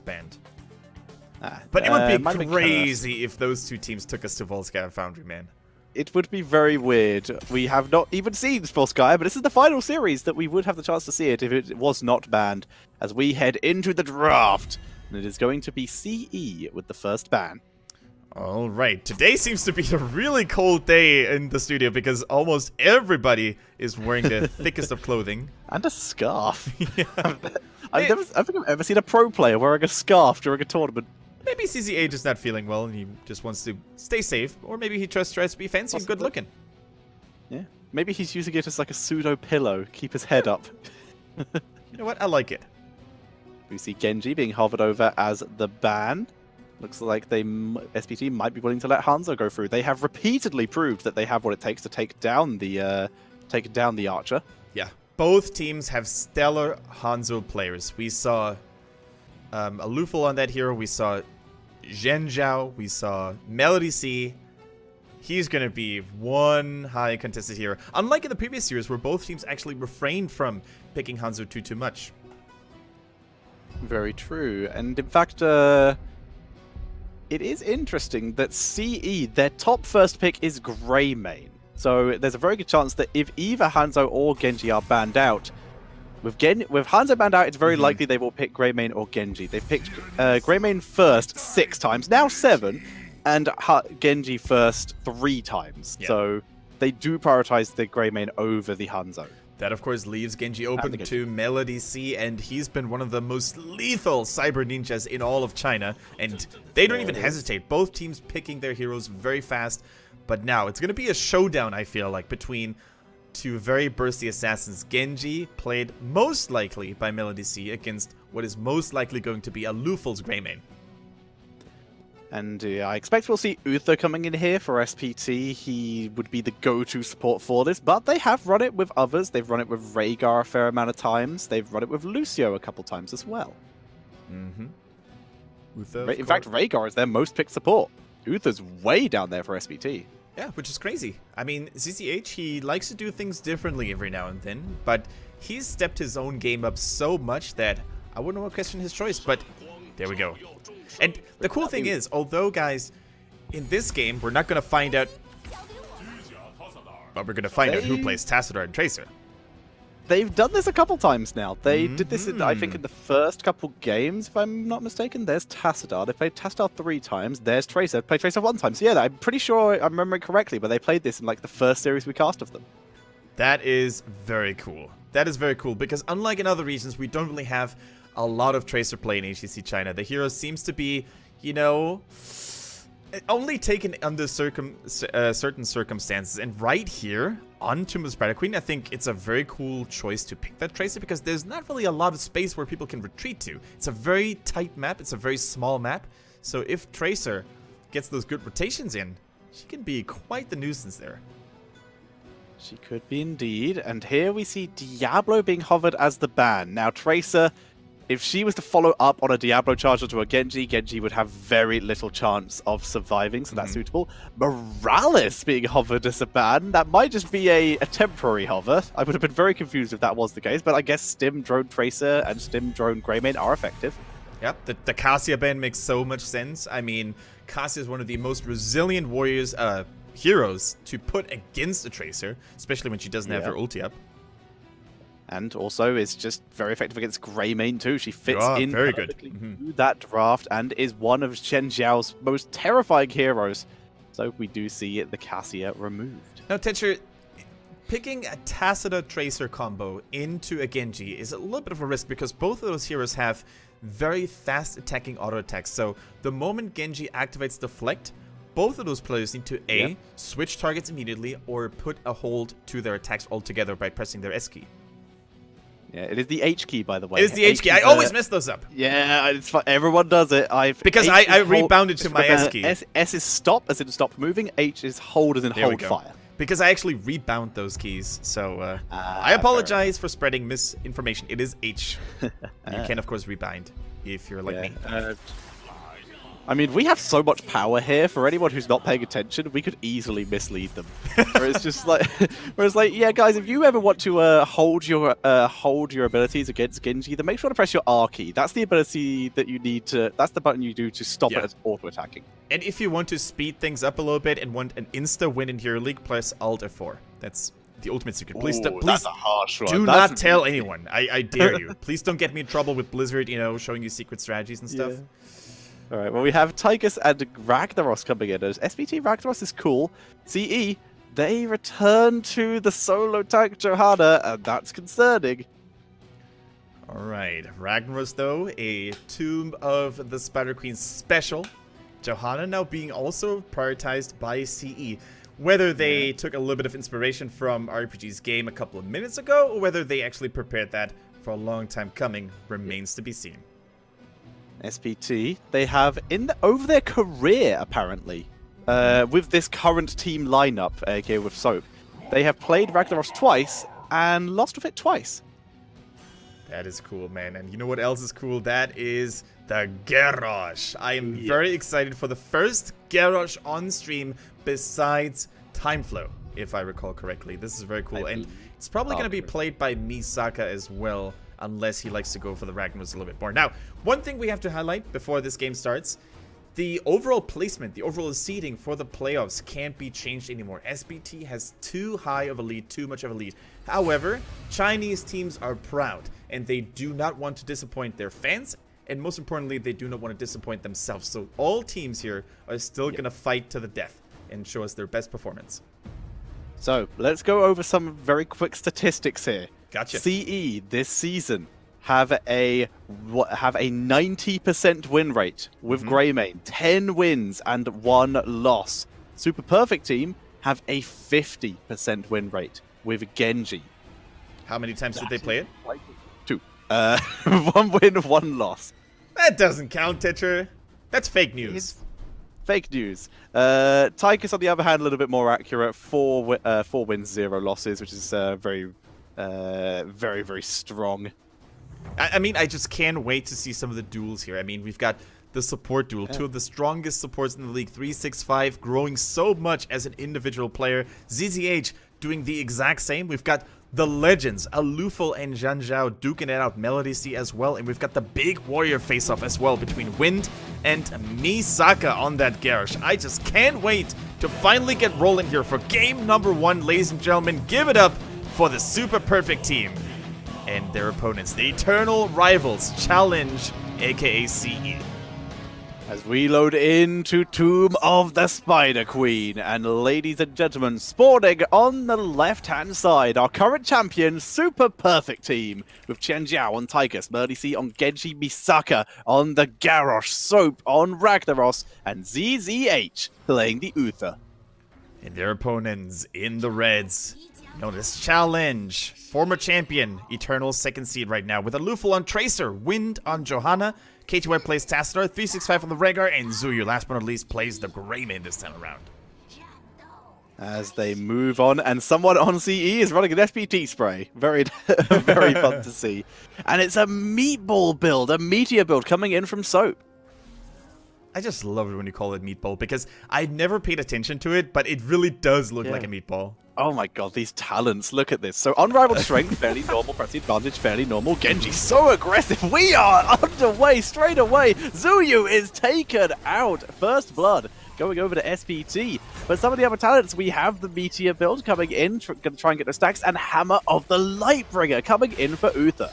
banned. But it would be crazy if those two teams took us to Volskaya Foundry, man. It would be very weird. We have not even seen Volskaya, but this is the final series that we would have the chance to see it if it was not banned, as we head into the draft. And it is going to be CE with the first ban. All right, today seems to be a really cold day in the studio because almost everybody is wearing the thickest of clothing. And a scarf. Yeah. I don't think I've ever seen a pro player wearing a scarf during a tournament. Maybe CCH is not feeling well and he just wants to stay safe, or maybe he just tries to be fancy and good looking. Yeah, maybe he's using it as like a pseudo pillow, keep his head up. You know what? I like it. We see Genji being hovered over as the ban. Looks like SPT might be willing to let Hanzo go through. They have repeatedly proved that they have what it takes to take down the Archer. Yeah, both teams have stellar Hanzo players. We saw Alufal on that hero. We saw Zhen Zhao. We saw Melody C. He's going to be one high contested hero. Unlike in the previous years where both teams actually refrained from picking Hanzo too much. Very true. And in fact, it is interesting that CE, their top first pick is Greymane. So there's a very good chance that if either Hanzo or Genji are banned out, with Hanzo banned out, it's very likely they will pick Greymane or Genji. They've picked Greymane first 6 times, now 7, and Genji first 3 times. Yeah. So they do prioritize the Greymane over the Hanzo. That, of course, leaves Genji open to Melody C, and he's been one of the most lethal cyber ninjas in all of China, and they don't even hesitate. Both teams picking their heroes very fast, but now it's going to be a showdown, I feel like, between two very bursty assassins. Genji, played most likely by Melody C, against what is most likely going to be Alufal's Greymane. And I expect we'll see Uther coming in here for SPT. He would be the go-to support for this, but they have run it with others. They've run it with Rhaegar a fair amount of times. They've run it with Lucio a couple times as well. Uther, in fact, Rhaegar is their most picked support. Uther's way down there for SPT. Yeah, which is crazy. I mean, CCH, he likes to do things differently every now and then, but he's stepped his own game up so much that I wouldn't want to question his choice, but there we go. And the cool thing is, although, guys, in this game, we're not going to find out, but we're going to find out who plays Tassadar and Tracer. They've done this a couple times now. They did this, I think, in the first couple games, if I'm not mistaken. There's Tassadar. They played Tassadar 3 times. There's Tracer. They played Tracer 1 time. So yeah, I'm pretty sure I'm remembering correctly, but they played this in like the first series we cast of them. That is very cool. That is very cool, because unlike in other regions, we don't really have a lot of Tracer play in HGC China. The hero seems to be, you know, only taken under certain circumstances. And right here, on Tomb of the Spider Queen, I think it's a very cool choice to pick that Tracer, because there's not really a lot of space where people can retreat to. It's a very tight map. It's a very small map. So if Tracer gets those good rotations in, she can be quite the nuisance there. She could be indeed. And here we see Diablo being hovered as the ban. Now, Tracer, if she was to follow up on a Diablo charge to a Genji, Genji would have very little chance of surviving, so that's suitable. Morales being hovered as a ban, that might just be a temporary hover. I would have been very confused if that was the case, but I guess Stim Drone Tracer and Stim Drone Greymane are effective. Yep, the Cassia ban makes so much sense. I mean, Cassia is one of the most resilient warriors, heroes to put against a Tracer, especially when she doesn't have her ulti up. And also is just very effective against Greymane too. She fits in very good to that draft and is one of Shen Zhao's most terrifying heroes. So we do see the Cassia removed. Now, Tetcher, picking a Tassadar Tracer combo into a Genji is a little bit of a risk, because both of those heroes have very fast attacking auto attacks. So the moment Genji activates Deflect, both of those players need to switch targets immediately, or put a hold to their attacks altogether by pressing their S key. Yeah, it is the H key, by the way. It is the H key. I always mess those up. Yeah, it's fine. Everyone does it. Because I rebounded to my S key. S is stop, as in stop moving. H is hold, as in hold fire. Because I actually rebound those keys. So I apologize for spreading misinformation. It is H. You can, of course, rebind if you're like me. I mean, we have so much power here. For anyone who's not paying attention, we could easily mislead them. Where it's just like, yeah, guys, if you ever want to hold your abilities against Genji, then make sure to press your R key. That's the ability that you need to. That's the button you do to stop it as auto attacking. And if you want to speed things up a little bit and want an insta win into your league, press Alt F4. That's the ultimate secret. Please, that's a harsh one. Do not tell anyone. I dare you. Please don't get me in trouble with Blizzard, you know, showing you secret strategies and stuff. Yeah. All right, well, we have Tychus and Ragnaros coming in. SPT Ragnaros is cool. CE, they return to the solo tank Johanna, and that's concerning. All right, Ragnaros, though, a Tomb of the Spider Queen special. Johanna now being also prioritized by CE. Whether they took a little bit of inspiration from RPG's game a couple of minutes ago, or whether they actually prepared that for a long time coming, remains to be seen. SPT, they have, over their career, apparently, with this current team lineup, aka with Soap, they have played Ragnaros twice and lost with it twice. That is cool, man. And you know what else is cool? That is the Garrosh. I am very excited for the first Garrosh on stream besides Time Flow, if I recall correctly. This is very cool. And it's probably going to be played by Misaka as well, unless he likes to go for the Ragnaros a little bit more. Now, one thing we have to highlight before this game starts, the overall placement, the overall seeding for the playoffs can't be changed anymore. SPT has too high of a lead, too much of a lead. However, Chinese teams are proud, and they do not want to disappoint their fans, and most importantly, they do not want to disappoint themselves. So all teams here are still going to fight to the death and show us their best performance. So, let's go over some very quick statistics here. Gotcha. CE this season have a 90% win rate with Greymane, 10 wins and 1 loss. Super Perfect Team have a 50% win rate with Genji. How many times did they play it? 2. 1 win, 1 loss. That doesn't count, Tetra. That's fake news. It's fake news. Tychus, on the other hand, a little bit more accurate. 4 wins, 0 losses, which is very, very strong. I mean, I just can't wait to see some of the duels here. I mean, we've got the support duel, 2 of the strongest supports in the league, 365, growing so much as an individual player. ZZH doing the exact same. We've got the legends, Alufal and Zhan Zhao duking it out, Melody C as well, and we've got the big warrior face-off as well between Wind and Misaka on that Garrosh. I just can't wait to finally get rolling here for game number 1, ladies and gentlemen. Give it up for the Super Perfect Team and their opponents, the Eternal Rivals Challenge, aka CE. As we load into Tomb of the Spider Queen, and ladies and gentlemen, spawning on the left-hand side, our current champion, Super Perfect Team, with Chen Jiao on Tychus, Melody C on Genji, Misaka on the Garrosh, Soap on Ragnaros, and ZZH playing the Uther. And their opponents in the reds, known as Challenge, former champion, Eternal 2nd seed right now, with Alufal on Tracer, Wind on Johanna, KTY plays Tassadar, 365 on the Rhaegar, and Zuyu, last but not least, plays the Greymane this time around. As they move on, and someone on CE is running an SPT spray. Very, very fun to see. And it's a meatball build, a meteor build coming in from Soap. I just love it when you call it meatball, because I never paid attention to it, but it really does look like a meatball. Oh my god, these talents, look at this. So Unrivaled Strength, fairly normal. Press the Advantage, fairly normal. Genji, so aggressive. We are underway straight away. Zuyu is taken out. First blood going over to SPT. But some of the other talents, we have the Meteor build coming in, going to try and get the stacks, and Hammer of the Lightbringer coming in for Uther.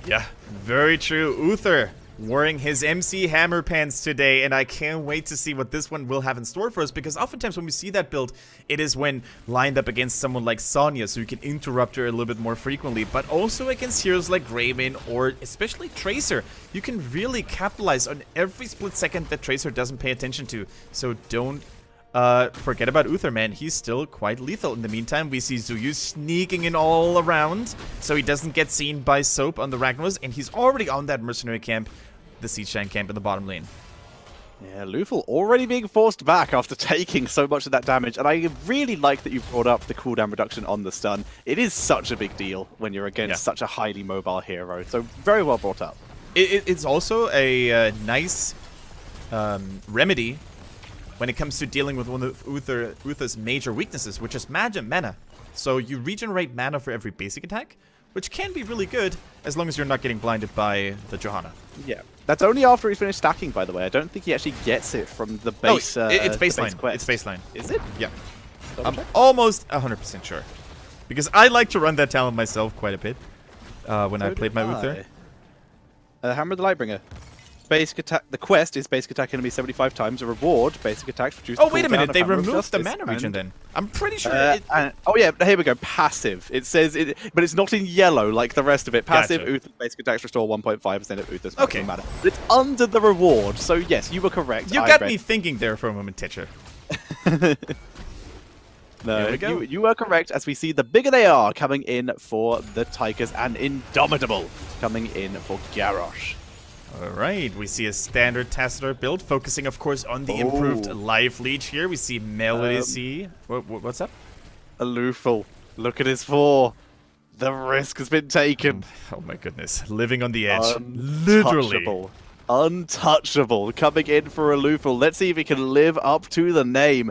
Yeah, very true. Uther wearing his MC Hammer pants today, and I can't wait to see what this one will have in store for us, because oftentimes when we see that build, it is when lined up against someone like Sonya, so you can interrupt her a little bit more frequently, but also against heroes like Greymane or especially Tracer. You can really capitalize on every split second that Tracer doesn't pay attention to, so don't forget about Uther, man. He's still quite lethal. In the meantime, we see Zuyu sneaking in all around, so he doesn't get seen by Soap on the Ragnaros, and he's already on that mercenary camp, the Siege camp in the bottom lane. Yeah, Lufal already being forced back after taking so much of that damage, and I really like that you brought up the cooldown reduction on the stun. It is such a big deal when you're against such a highly mobile hero, so very well brought up. It's also a nice remedy when it comes to dealing with one of Uther's major weaknesses, which is mana. So you regenerate mana for every basic attack, which can be really good as long as you're not getting blinded by the Johanna. Yeah, that's only after he's finished stacking, by the way. I don't think he actually gets it from the base. No, it's baseline. Base quest. It's baseline. Is it? Yeah. I'm almost 100% sure. Because I like to run that talent myself quite a bit when I played my Uther. Hammer of the Lightbringer. Basic attack. The quest is basic attack enemy 75 times. A reward, basic attacks reduced. Oh, wait a minute. They removed the mana regen then. I'm pretty sure. Oh, yeah. Here we go. Passive. It says it, but it's not in yellow like the rest of it. Passive. Gotcha. Uther's basic attacks restore 1.5% of Uther's Okay. mana. But it's under the reward. So, yes, you were correct. You got me thinking there for a moment, Teacher. No, you were correct, as we see the bigger they are coming in for the Tigers and Indomitable coming in for Garrosh. Alright, we see a standard Tassadar build, focusing, of course, on the improved life leech here. We see Melody C. What's up? Alooful. Look at his 4. The risk has been taken. Oh my goodness. Living on the edge. Literally. Untouchable. Coming in for Alooful. Let's see if he can live up to the name.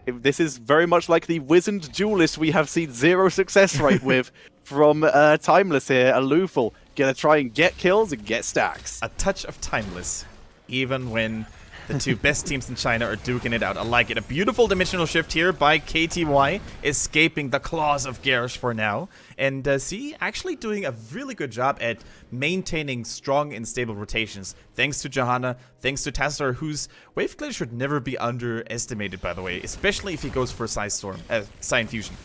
This is very much like the wizened duelist we have seen 0 success rate with from Timeless here. Alooful. Gonna try and get kills and get stacks. A touch of Timeless, even when the two best teams in China are duking it out. I like it. A beautiful dimensional shift here by KTY, escaping the claws of Garrosh for now. And CE actually doing a really good job at maintaining strong and stable rotations. Thanks to Johanna, thanks to Tassadar, whose wave clear should never be underestimated, by the way, especially if he goes for Psy Infusion.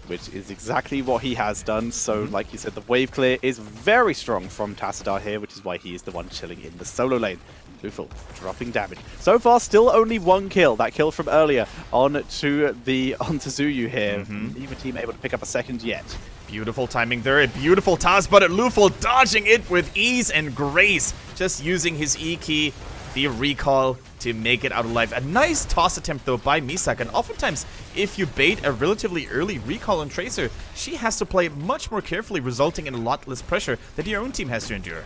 Which is exactly what he has done. So, like you said, the wave clear is very strong from Tassadar here, which is why he is the one chilling in the solo lane. Luful dropping damage. So far, still only 1 kill. That kill from earlier onto Zuyu here. Neither team able to pick up a second yet. Beautiful timing there. A beautiful toss, but Luful dodging it with ease and grace. Just using his E key, the recall, to make it out alive. A nice toss attempt, though, by Misaka. And oftentimes, if you bait a relatively early recall on Tracer, she has to play much more carefully, resulting in a lot less pressure that your own team has to endure.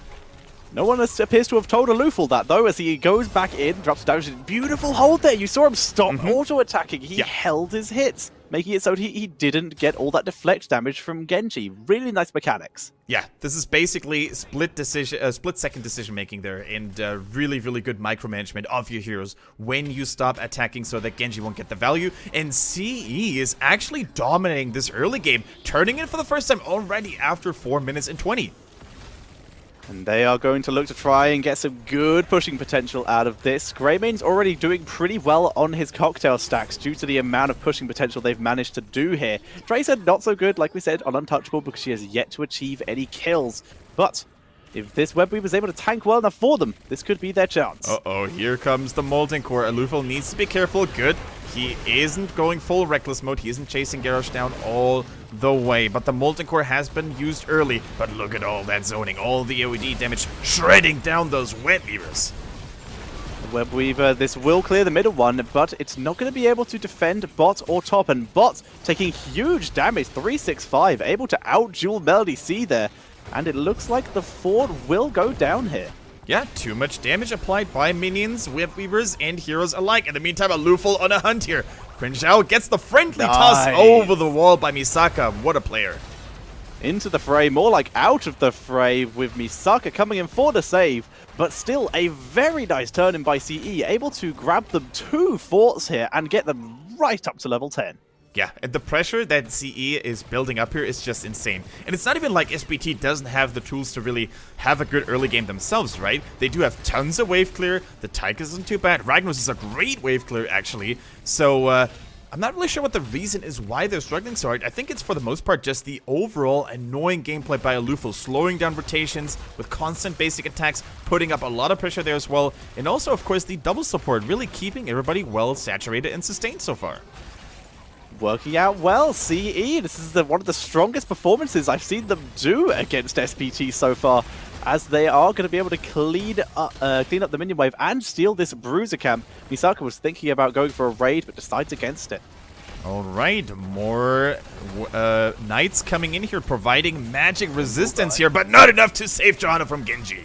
No one appears to have told Alooful that, though, as he goes back in, drops down. Beautiful hold there. You saw him stop auto-attacking. He held his hits, making it so he didn't get all that deflect damage from Genji. Really nice mechanics. Yeah, this is basically split-second decision-making there, and really, really good micromanagement of your heroes when you stop attacking so that Genji won't get the value. And CE is actually dominating this early game, turning it for the first time already after 4 minutes and 20. And they are going to look to try and get some good pushing potential out of this. Greymane's already doing pretty well on his cocktail stacks due to the amount of pushing potential they've managed to do here. Tracer not so good, like we said, on Untouchable because she has yet to achieve any kills. But if this Webweaver is able to tank well enough for them, this could be their chance. Uh-oh, here comes the Molten Core. Alooful needs to be careful. Good. He isn't going full reckless mode. He isn't chasing Garrosh down all the way. But the Molten Core has been used early. But look at all that zoning. All the AoE damage shredding down those Webweavers. Webweaver, this will clear the middle one, but it's not going to be able to defend bot or top. And bot taking huge damage, 365, able to out-duel Melody C there. And it looks like the Ford will go down here. Yeah, too much damage applied by minions, Webweavers, and heroes alike. In the meantime, Alooful on a hunt here. Quinzhao gets the friendly toss over the wall by Misaka. What a player. Into the fray, more like out of the fray, with Misaka coming in for the save. But still, a very nice turn in by CE, able to grab them 2 forts here and get them right up to level 10. Yeah, and the pressure that CE is building up here is just insane. And it's not even like SPT doesn't have the tools to really have a good early game themselves, right? They do have tons of wave clear. The Tigers isn't too bad. Ragnos is a great wave clear, actually. So, I'm not really sure what the reason is why they're struggling so hard. I think it's for the most part just the overall annoying gameplay by Alooful, slowing down rotations with constant basic attacks, putting up a lot of pressure there as well. And also, of course, the double support, really keeping everybody well saturated and sustained so far. Working out well, CE. This is one of the strongest performances I've seen them do against SPT so far, as they are going to be able to clean up the minion wave and steal this Bruiser camp. Misaka was thinking about going for a raid, but decides against it. Alright, more Knights coming in here, providing magic resistance here, but not enough to save Johanna from Genji.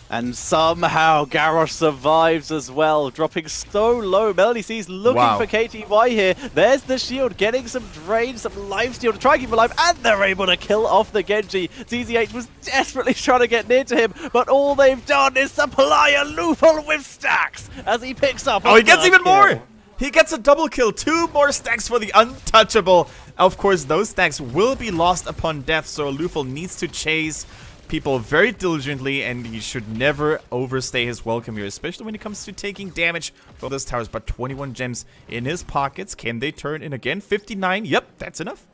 And somehow Garrosh survives as well, dropping so low. Melody C's looking for KTY here. There's the shield, getting some drain, some lifesteal to try and keep him alive, and they're able to kill off the Genji. ZZH was desperately trying to get near to him, but all they've done is supply a loophole with stacks as he picks up. Oh, he gets even more! He gets a double kill, 2 more stacks for the untouchable. Of course, those stacks will be lost upon death, so Lufel needs to chase people very diligently, and he should never overstay his welcome here, especially when it comes to taking damage for those towers. But 21 gems in his pockets. Can they turn in again? 59. Yep, that's enough.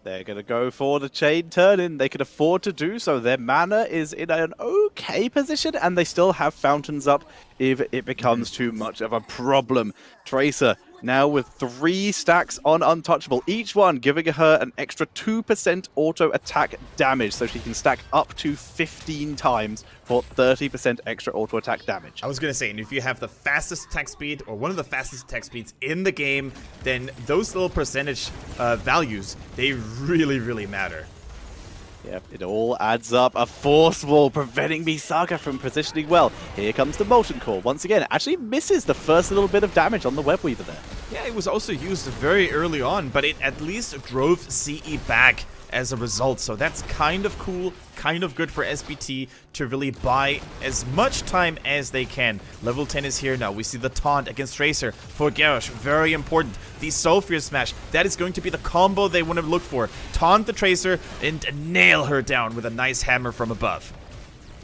They're going to go for the chain turn-in. They can afford to do so. Their mana is in an okay position, and they still have fountains up if it becomes too much of a problem. Tracer now with 3 stacks on Untouchable, each one giving her an extra 2% auto attack damage, so she can stack up to 15 times for 30% extra auto attack damage. I was going to say, and if you have the fastest attack speed, or one of the fastest attack speeds in the game, then those little percentage values, they really, really matter. Yep, it all adds up. A force wall preventing Misaka from positioning well. Here comes the Molten Core. Once again, actually misses the first little bit of damage on the Web Weaver there. Yeah, it was also used very early on, but it at least drove CE back as a result. So that's kind of cool, kind of good for SPT to really buy as much time as they can. Level 10 is here now. We see the taunt against Tracer for Garrosh. Very important. The Sulfur Smash. That is going to be the combo they want to look for. Taunt the Tracer and nail her down with a nice hammer from above.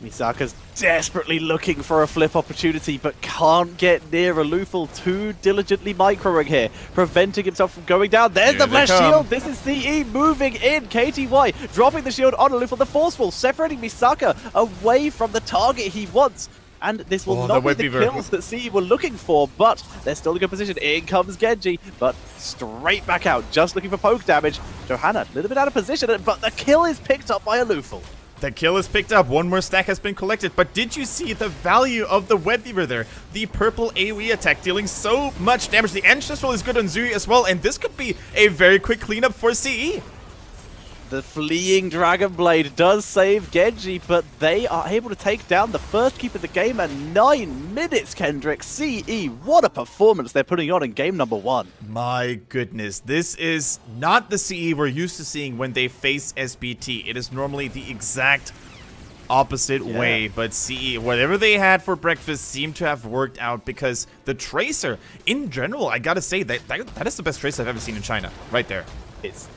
Misaka's desperately looking for a flip opportunity, but can't get near a Lufel, too diligently microing here, preventing himself from going down. There's the Flash Shield. This is CE moving in. KTY dropping the shield on a Lufel. The Force Wall separating Misaka away from the target he wants. And this will not be the kills that CE were looking for, but they're still in a good position. In comes Genji, but straight back out, just looking for poke damage. Johanna, a little bit out of position, but the kill is picked up by a Lufel. The kill is picked up, 1 more stack has been collected, but did you see the value of the Web Weaver there? The purple AoE attack dealing so much damage. The Ancestral is good on Zuri as well, and this could be a very quick cleanup for CE. The fleeing Dragon Blade does save Genji, but they are able to take down the first keep of the game at 9 minutes, Kendrick. CE, what a performance they're putting on in game number 1. My goodness, this is not the CE we're used to seeing when they face SPT. It is normally the exact opposite way, but CE, whatever they had for breakfast seemed to have worked out, because the Tracer, in general, I gotta say, that is the best Tracer I've ever seen in China, right there.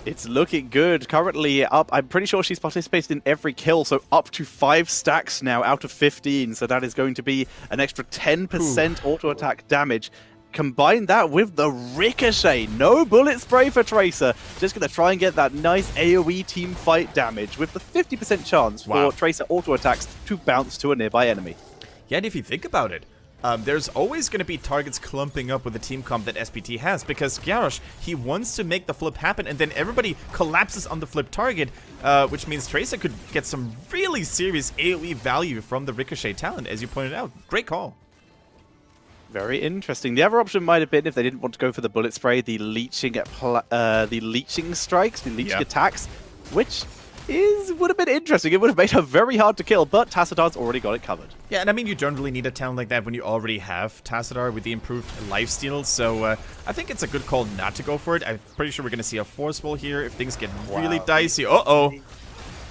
It's looking good. Currently up, I'm pretty sure she's participated in every kill, so up to 5 stacks now out of 15. So that is going to be an extra 10% auto attack damage. Combine that with the Ricochet. No bullet spray for Tracer. Just going to try and get that nice AoE team fight damage with the 50% chance for Tracer auto attacks to bounce to a nearby enemy. Yeah, and if you think about it, there's always going to be targets clumping up with the team comp that SPT has, because Garrosh, he wants to make the flip happen, and then everybody collapses on the flip target, which means Tracer could get some really serious AoE value from the Ricochet talent, as you pointed out. Great call. Very interesting. The other option might have been, if they didn't want to go for the bullet spray, the leeching strikes, the leeching attacks, which would have been interesting. It would have made her very hard to kill, but Tassadar's already got it covered. Yeah, and I mean, you don't really need a talent like that when you already have Tassadar with the improved lifesteal, so I think it's a good call not to go for it. I'm pretty sure we're going to see a Force Wall here if things get really dicey. Uh-oh.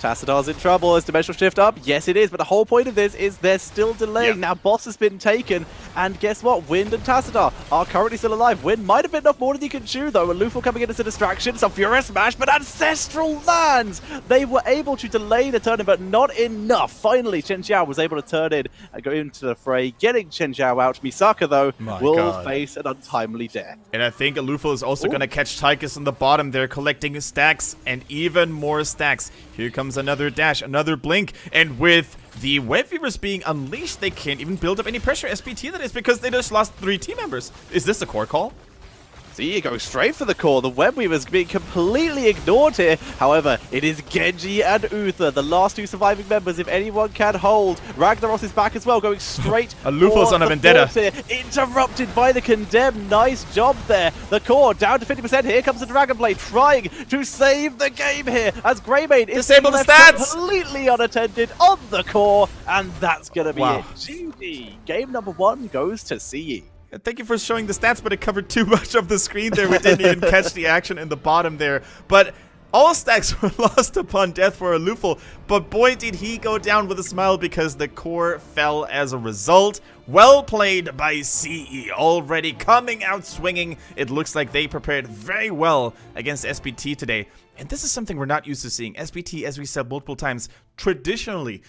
Tassadar's in trouble. Is Dimensional Shift up? Yes, it is, but the whole point of this is they're still delaying. Now, Boss has been taken, and guess what? Wind and Tassadar are currently still alive. Wind might have bitten off more than he can chew, though. And Lufel coming in as a distraction. Some Furious Smash, but Ancestral lands! They were able to delay the turn-in, but not enough. Finally, Chen Xiao was able to turn in and go into the fray, getting Chen Xiao out. Misaka, though, will face an untimely death. And I think Lufel is also going to catch Tychus on the bottom there, collecting stacks and even more stacks. Here comes another dash, another blink, and with the Web Weavers being unleashed, they can't even build up any pressure. SPT, that is, because they just lost 3 team members. Is this a core call? CE goes straight for the core. The web weaver's being completely ignored here. However, it is Genji and Uther, the last two surviving members, if anyone can hold. Ragnaros is back as well, going straight A Lufo's on a vendetta. here. Interrupted by the Condemned. Nice job there. The core down to 50%. Here comes the Dragonblade trying to save the game here as Greymane is Disable the left stats! completely unattended on the core. And that's going to be Wow. it. GG. Game number 1 goes to CE. Thank you for showing the stats, but it covered too much of the screen there. We didn't even catch the action in the bottom there. But all stacks were lost upon death for Alufal, but boy did he go down with a smile because the core fell as a result. Well played by CE, already coming out swinging. It looks like they prepared very well against SPT today. And this is something we're not used to seeing. SPT, as we said multiple times, traditionally